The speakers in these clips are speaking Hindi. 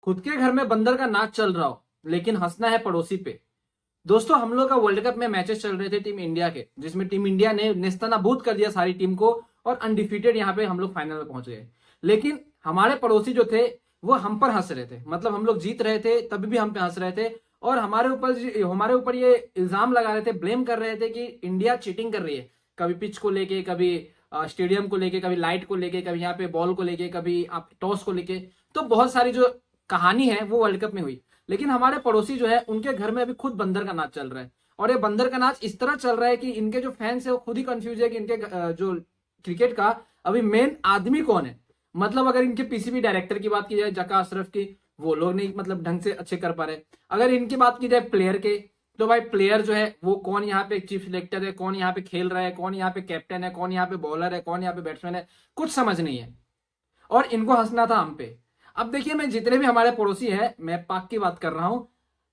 खुद के घर में बंदर का नाच चल रहा हो लेकिन हंसना है पड़ोसी पे। दोस्तों, हम लोग का वर्ल्ड कप में मैचेस चल रहे थे टीम इंडिया के, जिसमें टीम इंडिया ने नेस्तनाबूद कर दिया सारी टीम को और अनडिफीटेड यहाँ पे हम लोग फाइनल में पहुंच गए। लेकिन हमारे पड़ोसी जो थे वो हम पर हंस रहे थे, मतलब हम लोग जीत रहे थे तभी भी हम पे हंस रहे थे और हमारे ऊपर ये इल्जाम लगा रहे थे, ब्लेम कर रहे थे कि इंडिया चीटिंग कर रही है, कभी पिच को लेके, कभी स्टेडियम को लेके, कभी लाइट को लेके, कभी यहाँ पे बॉल को लेके, कभी आप टॉस को लेके। तो बहुत सारी जो कहानी है वो वर्ल्ड कप में हुई। लेकिन हमारे पड़ोसी जो है उनके घर में अभी खुद बंदर का नाच चल रहा है और ये बंदर का नाच इस तरह चल रहा है कि इनके जो फैंस है वो खुद ही कंफ्यूज है कि इनके जो क्रिकेट का अभी मेन आदमी कौन है। मतलब अगर इनके पीसीबी डायरेक्टर की बात की जाए, जका अशरफ की, वो लोग नहीं मतलब ढंग से अच्छे कर पा रहे। अगर इनकी बात की जाए प्लेयर के, तो भाई प्लेयर जो है वो कौन यहाँ पे चीफ सिलेक्टर है, कौन यहाँ पे खेल रहा है, कौन यहाँ पे कैप्टन है, कौन यहाँ पे बॉलर है, कौन यहाँ पे बैट्समैन है, कुछ समझ नहीं है। और इनको हंसना था हम पे। अब देखिए, मैं जितने भी हमारे पड़ोसी है, मैं पाक की बात कर रहा हूं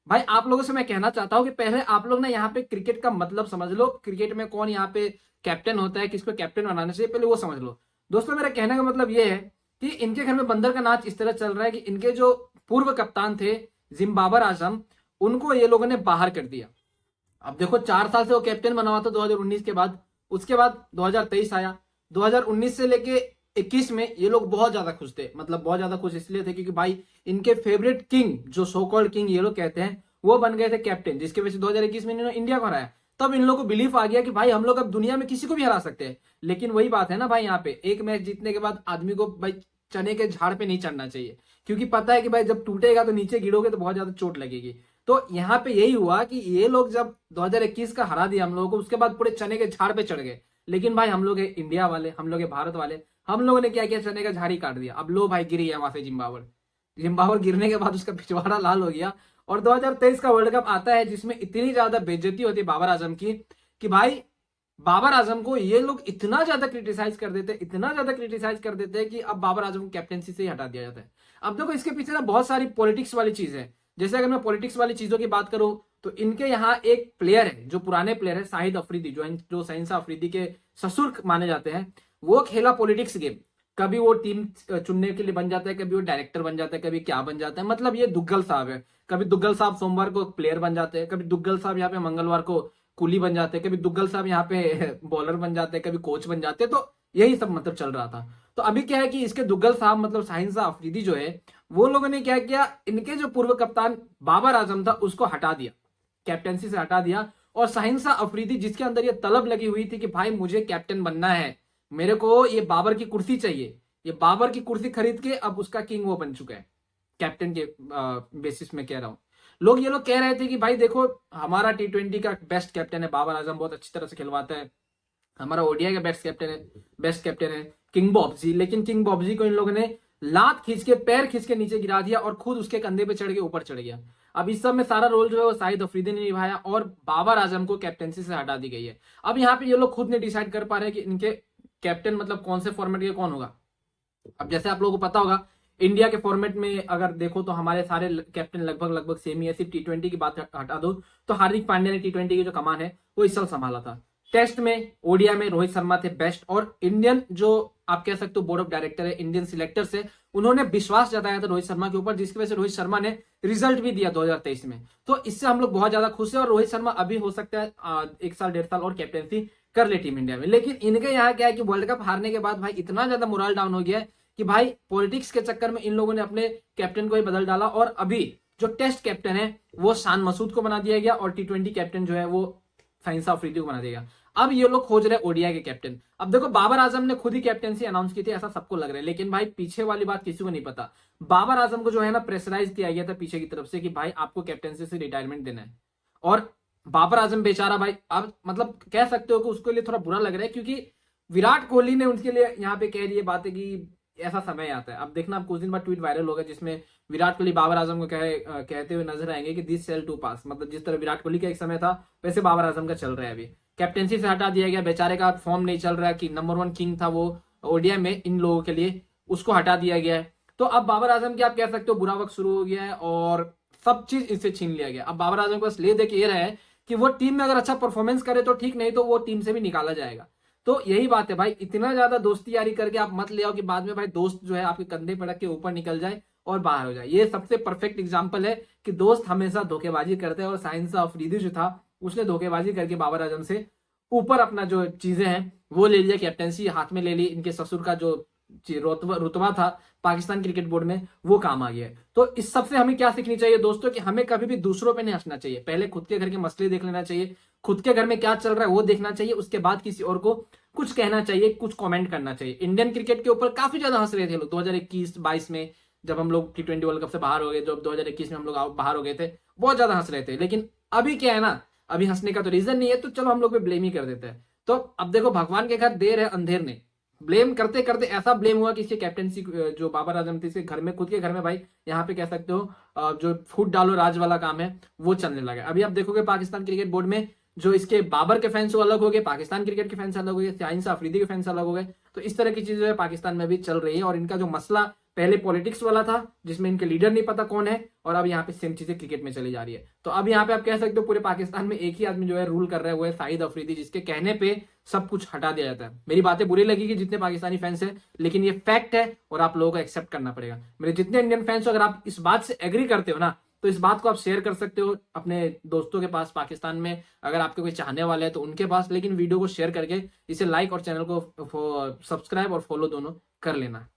भाई, आप लोगों से मैं कहना चाहता हूं कि पहले आप लोग ना यहाँ पे क्रिकेट का मतलब समझ लो, क्रिकेट में कौन यहाँ पे कैप्टन होता है, किसको कैप्टन बनाने से पहले वो समझ लो। दोस्तों, मेरा कहने का मतलब ये है कि इनके घर में बंदर का नाच इस तरह चल रहा है कि इनके जो पूर्व कप्तान थे जिम्बाबर आजम, उनको ये लोगों ने बाहर कर दिया। अब देखो, 4 साल से वो कैप्टन बना हुआ था 2019 के बाद, उसके बाद 2023 आया, 2019 से लेके 21 में ये लोग बहुत ज्यादा खुश थे। मतलब बहुत ज्यादा खुश इसलिए थे क्योंकि भाई इनके फेवरेट किंग, जो सो कॉल्ड किंग ये लोग कहते हैं, वो बन गए थे कैप्टन, जिसकी वजह से 2021 में इन्होंने इंडिया को हराया। तब इन लोगों को बिलीफ आ गया कि भाई हम लोग अब दुनिया में किसी को भी हरा सकते हैं। लेकिन वही बात है ना भाई, यहाँ पे एक मैच जीतने के बाद आदमी को भाई चने के झाड़ पे नहीं चढ़ना चाहिए, क्योंकि पता है कि भाई जब टूटेगा तो नीचे गिरोगे तो बहुत ज्यादा चोट लगेगी। तो यहाँ पे यही हुआ कि ये लोग जब 2021 का हरा दिया हम लोगों को, उसके बाद पूरे चने के झाड़ पे चढ़ गए। लेकिन भाई हम लोग इंडिया वाले, हम लोग भारत वाले, हम लोगों ने क्या किया, चने का झाड़ ही काट दिया। अब लो भाई, गिरी है वहां से जिम्बाब्वे। जिम्बाब्वे गिरने के बाद उसका पिछवाड़ा लाल हो गया और 2023 का वर्ल्ड कप आता है जिसमें इतनी ज्यादा बेइज्जती होती है बाबर आजम की कि भाई बाबर आजम को ये लोग इतना ज्यादा क्रिटिसाइज कर देते, इतना ज्यादा क्रिटिसाइज कर देते हैं कि अब बाबर आजम को कैप्टेंसी से ही हटा दिया जाता है। अब देखो, इसके पीछे ना बहुत सारी पॉलिटिक्स वाली चीज है। जैसे अगर मैं पॉलिटिक्स वाली चीजों की बात करूं तो इनके यहाँ एक प्लेयर है, जो पुराने प्लेयर है, शाहिद अफरीदी, जो शहंशाह अफरीदी के ससुर माने जाते हैं, वो खेला पॉलिटिक्स गेम। कभी वो टीम चुनने के लिए बन जाता है, कभी वो डायरेक्टर बन जाता है, कभी क्या बन जाता है। मतलब ये दुग्गल साहब है। कभी दुग्गल साहब सोमवार को प्लेयर बन जाते हैं, कभी दुग्गल साहब यहाँ पे मंगलवार को कुली बन जाते हैं, कभी दुग्गल साहब यहाँ पे बॉलर बन जाते हैं, कभी कोच बन जाते हैं। तो यही सब मतलब चल रहा था। तो अभी क्या है कि इसके दुग्गल साहब मतलब शाहिंशाह अफरीदी जो है, वो लोगों ने क्या किया, इनके जो पूर्व कप्तान बाबर आजम था उसको हटा दिया, कैप्टेंसी से हटा दिया। और शाहिंशाह अफरीदी, जिसके अंदर ये तलब लगी हुई थी कि भाई मुझे कैप्टन बनना है, मेरे को ये बाबर की कुर्सी चाहिए, ये बाबर की कुर्सी खरीद के अब उसका किंग वो बन चुका है। कैप्टन के बेसिस में कह रहा हूं। ये लोग कह रहे थे कि भाई देखो, हमारा T20 का बेस्ट कैप्टन है बाबर आजम, बहुत अच्छी तरह से खिलवाता है। हमारा ओडीआई का बेस्ट कैप्टन है किंग बॉब्जी। लेकिन किंग बॉब्जी को इन लोगों ने लात खींच के, पैर खींच के नीचे गिरा दिया और खुद उसके कंधे पे चढ़ के ऊपर चढ़ गया। अब इस सब में सारा रोल जो है वो शाहिद अफरीदी ने निभाया और बाबर आजम को कैप्टनसी से हटा दी गई है। अब यहाँ पे ये लोग खुद नहीं डिसाइड कर पा रहे कि इनके कैप्टन मतलब कौन से फॉर्मेट के कौन होगा। अब जैसे आप लोगों को पता होगा, इंडिया के फॉर्मेट में अगर देखो तो हमारे सारे कैप्टन लगभग सेम ही है। सिर्फ T20 की बात हटा दो तो हार्दिक पांड्या ने T20 की जो कमान है वो इस साल संभाला था। टेस्ट में, ओडिया में रोहित शर्मा थे बेस्ट। और इंडियन जो आप कह सकते हो बोर्ड ऑफ डायरेक्टर है, इंडियन सिलेक्टर से, उन्होंने विश्वास जताया था रोहित शर्मा के ऊपर, जिसकी वजह से रोहित शर्मा ने रिजल्ट भी दिया 2023 में। तो इससे हम लोग बहुत ज्यादा खुश है और रोहित शर्मा अभी हो सकता है 1 साल 1.5 साल और कैप्टेंसी कर ले टीम इंडिया में। लेकिन इनके यहाँ क्या है कि वर्ल्ड कप हारने के बाद भाई इतना ज्यादा मोरल डाउन हो गया है कि भाई पॉलिटिक्स के चक्कर में इन लोगों ने अपने कैप्टन को ही बदल डाला और अभी जो टेस्ट कैप्टन है वो शान मसूद को बना दिया गया और T20 कैप्टन जो है वो शाहिंशाह अफरीदी को बना दिया गया। अब ये लोग खोज रहे ओडीआई के कैप्टन। अब देखो, बाबर आजम ने खुद ही कैप्टनसी अनाउंस की थी, ऐसा सबको लग रहा है। लेकिन भाई पीछे वाली बात किसी को नहीं पता। बाबर आजम को जो है ना प्रेशराइज किया गया था पीछे की तरफ से कि भाई आपको कैप्टनसी से रिटायरमेंट देना है। और बाबर आजम बेचारा भाई, अब मतलब कह सकते हो कि उसके लिए थोड़ा बुरा लग रहा है, क्योंकि विराट कोहली ने उनके लिए यहाँ पे कह दिए बातें कि ऐसा समय आता है। अब देखना, आप कुछ दिन बाद ट्वीट वायरल होगा जिसमें विराट कोहली बाबर आजम को कहते हुए नजर आएंगे कि दिस सेल टू पास। मतलब जिस तरह विराट कोहली का एक समय था वैसे बाबर आजम का चल रहा है। अभी कैप्टेंसी से हटा दिया गया, बेचारे का फॉर्म नहीं चल रहा है कि नंबर 1 किंग था वो ओडीआई में इन लोगों के लिए, उसको हटा दिया गया है। तो अब बाबर आजम की आप कह सकते हो बुरा वक्त शुरू हो गया है और सब चीज इससे छीन लिया गया। अब बाबर आजम को बस ले दे के ये रहा है कि वो टीम में अगर अच्छा परफॉर्मेंस करे तो ठीक, नहीं तो वो टीम से भी निकाला जाएगा। तो यही बात है भाई, इतना ज्यादा दोस्ती यारी करके आप मत ले आओ कि बाद में भाई दोस्त जो है आपके कंधे पड़क के ऊपर निकल जाए और बाहर हो जाए। ये सबसे परफेक्ट एग्जाम्पल है कि दोस्त हमेशा धोखेबाजी करते हैं, और साइंस अफरीदी जो था उसने धोखेबाजी करके बाबर आजम से ऊपर अपना जो चीजें हैं वो ले लिया, कैप्टेंसी हाथ में ले ली, इनके ससुर का जो रुतबा था पाकिस्तान क्रिकेट बोर्ड में वो काम आ गया है। तो इस सब से हमें क्या सीखनी चाहिए दोस्तों, कि हमें कभी भी दूसरों पे नहीं हंसना चाहिए, पहले खुद के घर के मसले देख लेना चाहिए, खुद के घर में क्या चल रहा है वो देखना चाहिए, उसके बाद किसी और को कुछ कहना चाहिए, कुछ कमेंट करना चाहिए। इंडियन क्रिकेट के ऊपर काफी ज्यादा हंस रहे थे लोग 2021-22 में, जब हम लोग T20 वर्ल्ड कप से बाहर हो गए, जब 2021 में हम लोग बाहर हो गए थे, बहुत ज्यादा हंस रहे थे। लेकिन अभी क्या है ना, अभी हंसने का तो रीजन नहीं है, तो चलो हम लोग पे ब्लेम ही कर देते हैं। तो अब देखो, भगवान के घर देर है अंधेर नहीं, ब्लेम करते करते ऐसा ब्लेम हुआ कि इसके कैप्टेंसी जो बाबर आजम थी, इसके घर में, खुद के घर में भाई, यहाँ पे कह सकते हो जो फूट डालो राज वाला काम है वो चलने लगा। अभी आप देखोगे पाकिस्तान क्रिकेट बोर्ड में जो इसके बाबर के फैंस वो अलग हो गए, पाकिस्तान क्रिकेट के फैंस अलग हो गए, शाहिन अफरीदी के फैंस अलग हो गए। तो इस तरह की चीजें जो है पाकिस्तान में भी चल रही है, और इनका जो मसला पहले पॉलिटिक्स वाला था जिसमें इनके लीडर नहीं पता कौन है, और अब यहाँ पे सेम चीजें क्रिकेट में चली जा रही है। तो अब यहाँ पे आप कह सकते हो पूरे पाकिस्तान में एक ही आदमी जो है रूल कर रहा है, वो है शाहिद अफरीदी, जिसके कहने पे सब कुछ हटा दिया जाता है। मेरी बातें बुरी लगेगी जितने पाकिस्तानी फैंस है, लेकिन ये फैक्ट है और आप लोगों को एक्सेप्ट करना पड़ेगा। मेरे जितने इंडियन फैंस हो, अगर आप इस बात से एग्री करते हो ना, तो इस बात को आप शेयर कर सकते हो अपने दोस्तों के पास पाकिस्तान में, अगर आपके कोई चाहने वाले हैं तो उनके पास। लेकिन वीडियो को शेयर करके इसे लाइक और चैनल को सब्सक्राइब और फॉलो दोनों कर लेना।